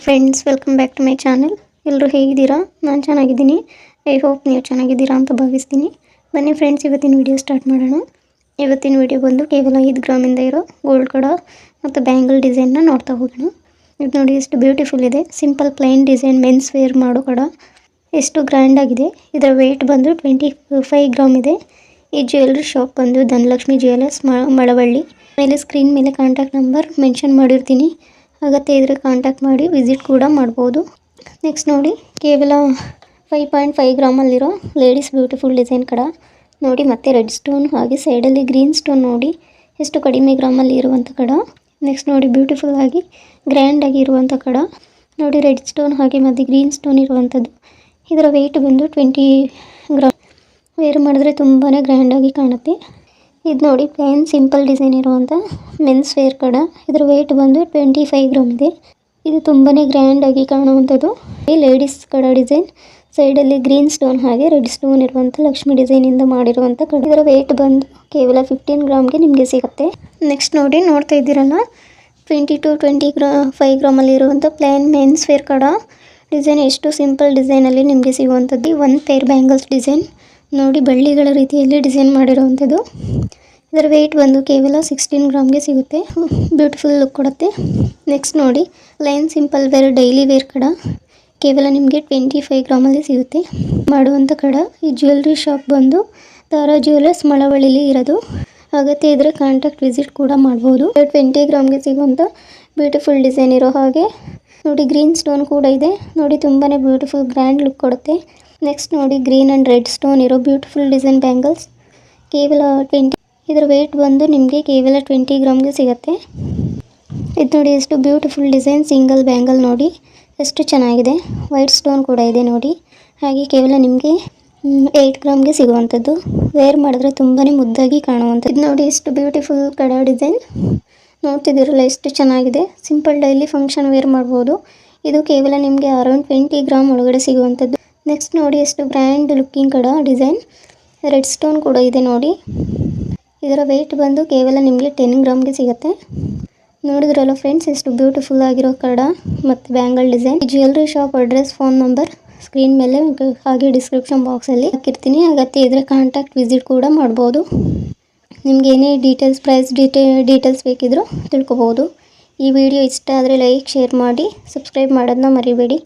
Friends, welcome back to my channel. ಎಲ್ಲರೂ ಹೇಗಿದ್ದೀರಾ? ನಾನು ಚೆನ್ನಾಗಿದ್ದೀನಿ. ಐ ಹೋಪ್ ನೀವು ಚೆನ್ನಾಗಿದ್ದೀರಾ ಅಂತ ಭಾವಿಸ್ತೀನಿ. ಬನ್ನಿ ಫ್ರೆಂಡ್ಸ್, ಇವತ್ತಿನ ವಿಡಿಯೋ ಸ್ಟಾರ್ಟ್ ಮಾಡೋಣ. ಇವತ್ತಿನ ವಿಡಿಯೋ ಬಂದು ಕೇವಲ 5 ಗ್ರಾಮಿಂದ ಇರೋ ಗೋಲ್ಡ್ ಕಡ ಮತ್ತು ಬ್ಯಾಂಗಲ್ ಡಿಸೈನ್ನ ನೋಡ್ತಾ ಹೋಗೋಣ. ಇದು ನೋಡಿ ಎಷ್ಟು ಬ್ಯೂಟಿಫುಲ್ ಇದೆ. Simple plain design men's wear ಮಾಡೋ ಕಡ ಎಷ್ಟು ಗ್ರ್ಯಾಂಡ್ ಆಗಿದೆ. ಇದರ ವೆಯ್ಟ್ ಬಂದು 25 ಗ್ರಾಮ್ ಇದೆ. ಈ ಜ್ಯುವೆಲ್ರಿ ಶಾಪ್ ಬಂದು ಧನಲಕ್ಷ್ಮಿ ಜ್ಯುವೆಲರ್ಸ್, ಮಳವಳ್ಳಿ. ಮೇಲೆ ಸ್ಕ್ರೀನ್ ಮೇಲೆ ಕಾಂಟ್ಯಾಕ್ಟ್ ನಂಬರ್ ಮೆನ್ಷನ್ ಮಾಡಿರ್ತೀನಿ. ಅಗತ್ಯ ಇದ್ದರೆ ಕಾಂಟ್ಯಾಕ್ಟ್ ಮಾಡಿ ವಿಸಿಟ್ ಕೂಡ ಮಾಡ್ಬೋದು. ನೆಕ್ಸ್ಟ್ ನೋಡಿ, ಕೇವಲ 5.5 ಗ್ರಾಮಲ್ಲಿರೋ ಲೇಡೀಸ್ ಬ್ಯೂಟಿಫುಲ್ ಡಿಸೈನ್ ಕಡ ನೋಡಿ. ಮತ್ತೆ ರೆಡ್ ಸ್ಟೋನ್ ಹಾಗೆ ಸೈಡಲ್ಲಿ ಗ್ರೀನ್ ಸ್ಟೋನ್ ನೋಡಿ ಎಷ್ಟು ಕಡಿಮೆ ಗ್ರಾಮಲ್ಲಿ ಇರುವಂಥ ಕಡ. ನೆಕ್ಸ್ಟ್ ನೋಡಿ, ಬ್ಯೂಟಿಫುಲ್ ಆಗಿ ಗ್ರ್ಯಾಂಡ್ ಆಗಿ ಇರುವಂಥ ಕಡ ನೋಡಿ. ರೆಡ್ ಸ್ಟೋನ್ ಹಾಗೆ ಮತ್ತು ಗ್ರೀನ್ ಸ್ಟೋನ್ ಇರುವಂಥದ್ದು. ಇದರ ವೆಯ್ಟ್ ಬಂದು 20 ಗ್ರಾಮ್. ವೇರ್ ಮಾಡಿದ್ರೆ ತುಂಬಾ ಗ್ರ್ಯಾಂಡಾಗಿ ಕಾಣುತ್ತೆ. ಇದು ನೋಡಿ, ಪ್ಲೇನ್ ಸಿಂಪಲ್ ಡಿಸೈನ್ ಇರುವಂಥ ಮೆನ್ಸ್ ವೇರ್ ಕಡ. ಇದರ ವೆಯ್ಟ್ ಬಂದು 25 ಗ್ರಾಮ್ ಇದೆ. ಇದು ತುಂಬಾ ಗ್ರ್ಯಾಂಡಾಗಿ ಕಾಣುವಂಥದ್ದು. ಈ ಲೇಡೀಸ್ ಕಡ ಡಿಸೈನ್ ಸೈಡಲ್ಲಿ ಗ್ರೀನ್ ಸ್ಟೋನ್ ಹಾಗೆ ರೆಡ್ ಸ್ಟೋನ್ ಇರುವಂಥ ಲಕ್ಷ್ಮಿ ಡಿಸೈನಿಂದ ಮಾಡಿರುವಂಥ ಕಡ. ಇದರ ವೆಯ್ಟ್ ಬಂದು ಕೇವಲ 15 ಗ್ರಾಮ್ಗೆ ನಿಮಗೆ ಸಿಗುತ್ತೆ. ನೆಕ್ಸ್ಟ್ ನೋಡಿ, ನೋಡ್ತಾ ಇದ್ದೀರಲ್ಲ, 20 to 25 ಗ್ರಾಮಲ್ಲಿ ಇರುವಂಥ ಪ್ಲೇನ್ ಮೆನ್ಸ್ ವೇರ್ ಕಡ ಡಿಸೈನ್. ಎಷ್ಟು ಸಿಂಪಲ್ ಡಿಸೈನಲ್ಲಿ ನಿಮಗೆ ಸಿಗುವಂಥದ್ದು. 1 ಪೇರ್ ಬ್ಯಾಂಗಲ್ಸ್ ಡಿಸೈನ್ ನೋಡಿ, ಬಳ್ಳಿಗಳ ರೀತಿಯಲ್ಲಿ ಡಿಸೈನ್ ಮಾಡಿರುವಂಥದ್ದು. ಇದರ ವೆಯ್ಟ್ ಬಂದು ಕೇವಲ 16 ಗ್ರಾಮ್ಗೆ ಸಿಗುತ್ತೆ. ಬ್ಯೂಟಿಫುಲ್ ಲುಕ್ ಕೊಡುತ್ತೆ. ನೆಕ್ಸ್ಟ್ ನೋಡಿ, line simple wear daily wear ಕಡ ಕೇವಲ ನಿಮಗೆ 25 ಗ್ರಾಮಲ್ಲಿ ಸಿಗುತ್ತೆ ಮಾಡುವಂಥ ಕಡ. ಈ ಜ್ಯುವೆಲ್ರಿ ಶಾಪ್ ಬಂದು ತಾರಾ ಜ್ಯುವೆಲರ್ಸ್, ಮಳವಳ್ಳಿಲಿ ಇರೋದು. ಅಗತ್ಯ ಇದ್ದರೆ ಕಾಂಟ್ಯಾಕ್ಟ್ ವಿಸಿಟ್ ಕೂಡ ಮಾಡ್ಬೋದು. 20 ಗ್ರಾಮ್ಗೆ ಸಿಗುವಂಥ ಬ್ಯೂಟಿಫುಲ್ ಡಿಸೈನ್ ಇರೋ ಹಾಗೆ ನೋಡಿ. ಗ್ರೀನ್ ಸ್ಟೋನ್ ಕೂಡ ಇದೆ ನೋಡಿ, ತುಂಬಾ ಬ್ಯೂಟಿಫುಲ್ ಗ್ರ್ಯಾಂಡ್ ಲುಕ್ ಕೊಡುತ್ತೆ. ನೆಕ್ಸ್ಟ್ ನೋಡಿ, ಗ್ರೀನ್ ಆ್ಯಂಡ್ ರೆಡ್ ಸ್ಟೋನ್ ಇರೋ ಬ್ಯೂಟಿಫುಲ್ ಡಿಸೈನ್ ಬ್ಯಾಂಗಲ್ಸ್ ಕೇವಲ 20. ಇದರ ವೆಯ್ಟ್ ಬಂದು ನಿಮಗೆ ಕೇವಲ 20 ಗ್ರಾಮ್ಗೆ ಸಿಗುತ್ತೆ. ಇದು ನೋಡಿ, ಎಷ್ಟು ಬ್ಯೂಟಿಫುಲ್ ಡಿಸೈನ್ ಸಿಂಗಲ್ ಬ್ಯಾಂಗಲ್ ನೋಡಿ, ಎಷ್ಟು ಚೆನ್ನಾಗಿದೆ. ವೈಟ್ ಸ್ಟೋನ್ ಕೂಡ ಇದೆ ನೋಡಿ. ಹಾಗೆ ಕೇವಲ ನಿಮಗೆ 8 ಗ್ರಾಮ್ಗೆ ಸಿಗುವಂಥದ್ದು. ವೇರ್ ಮಾಡಿದ್ರೆ ತುಂಬಾ ಮುದ್ದಾಗಿ ಕಾಣುವಂಥದ್ದು. ಇದು ನೋಡಿ, ಎಷ್ಟು ಬ್ಯೂಟಿಫುಲ್ ಕಡ ಡಿಸೈನ್ ನೋಡ್ತಿದ್ದೀರಲ್ಲ, ಎಷ್ಟು ಚೆನ್ನಾಗಿದೆ. ಸಿಂಪಲ್ ಡೈಲಿ ಫಂಕ್ಷನ್ ವೇರ್ ಮಾಡ್ಬೋದು. ಇದು ಕೇವಲ ನಿಮಗೆ ಅರೌಂಡ್ 20 ಗ್ರಾಮ್ ಒಳಗಡೆ ಸಿಗುವಂಥದ್ದು. ನೆಕ್ಸ್ಟ್ ನೋಡಿ, ಎಷ್ಟು ಬ್ರ್ಯಾಂಡ್ ಲುಕ್ಕಿಂಗ್ ಕಡ ಡಿಸೈನ್. ರೆಡ್ ಸ್ಟೋನ್ ಕೂಡ ಇದೆ ನೋಡಿ. ಇದರ ವೆಯ್ಟ್ ಬಂದು ಕೇವಲ ನಿಮಗೆ 10 ಗ್ರಾಮ್ಗೆ ಸಿಗುತ್ತೆ. ನೋಡಿದ್ರಲ್ಲ ಫ್ರೆಂಡ್ಸ್, ಎಷ್ಟು ಬ್ಯೂಟಿಫುಲ್ ಆಗಿರೋ ಕಡ ಮತ್ತು bangle design. Jewellery shop address, phone number screen ಮೇಲೆ ಹಾಗೆ ಡಿಸ್ಕ್ರಿಪ್ಷನ್ ಬಾಕ್ಸಲ್ಲಿ ಹಾಕಿರ್ತೀನಿ. ಅಗತ್ಯ ಇದ್ದರೆ ಕಾಂಟ್ಯಾಕ್ಟ್ ವಿಸಿಟ್ ಕೂಡ ಮಾಡ್ಬೋದು. ನಿಮ್ಗೆ ಏನೇ ಡೀಟೇಲ್ಸ್, ಪ್ರೈಸ್ ಡೀಟೇಲ್ಸ್ ಬೇಕಿದ್ರೂ ತಿಳ್ಕೊಬೋದು. ಈ ವಿಡಿಯೋ ಇಷ್ಟ ಆದರೆ ಲೈಕ್, ಶೇರ್ ಮಾಡಿ, ಸಬ್ಸ್ಕ್ರೈಬ್ ಮಾಡೋದನ್ನ ಮರಿಬೇಡಿ.